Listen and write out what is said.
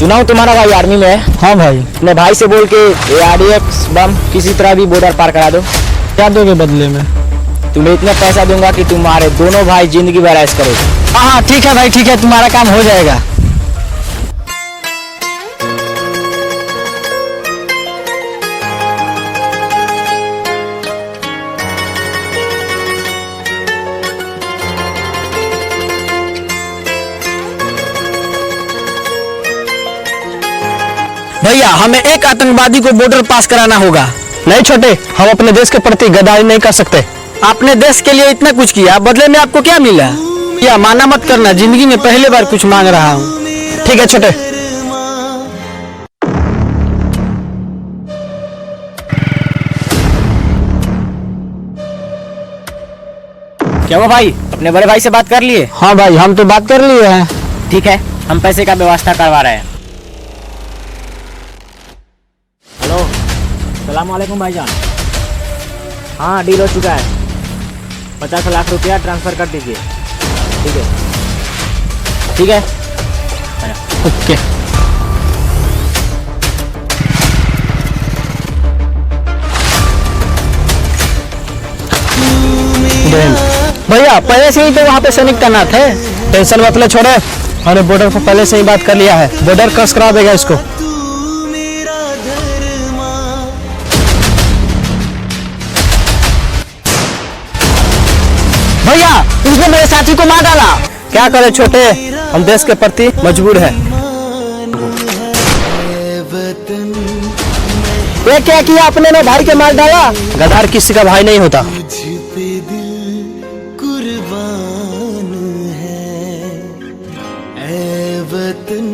सुना हूँ तुम्हारा भाई आर्मी में है। हाँ भाई। अपने भाई से बोल के ARDF बम किसी तरह भी बॉर्डर पार करा दो। क्या दोगे बदले में? तुम्हें इतना पैसा दूंगा कि तुम्हारे दोनों भाई जिंदगी भर ऐश करो। हाँ ठीक है भाई, ठीक है, तुम्हारा काम हो जाएगा। भैया हमें एक आतंकवादी को बॉर्डर पास कराना होगा। नहीं छोटे, हम अपने देश के प्रति गद्दारी नहीं कर सकते। आपने देश के लिए इतना कुछ किया, बदले में आपको क्या मिला? या माना मत करना, जिंदगी में पहली बार कुछ मांग रहा हूँ। ठीक है छोटे। क्या हुआ भाई, अपने बड़े भाई से बात कर लिए? हाँ भाई, हम तो बात कर लिए हैं। ठीक है, हम पैसे का व्यवस्था करवा रहे हैं। हेलो, सलाम वालेकुम भाईजान। हाँ, डील हो चुका है। 50 लाख रुपया ट्रांसफर कर दीजिए। ठीक है, ठीक है, ओके। भैया पहले से ही तो वहाँ पे सैनिक तैनात है। टेंशन मत ले छोड़े, हमने बॉर्डर पर पहले से ही बात कर लिया है। बॉर्डर क्रॉस करा देगा इसको। भैया उसने मेरे साथी को मार डाला। क्या करे छोटे, हम देश के प्रति मजबूर है। ये क्या किया आपने? ने भाई के मार डाला। गद्दार किसी का भाई नहीं होता। कुर्बान है ऐ वतन।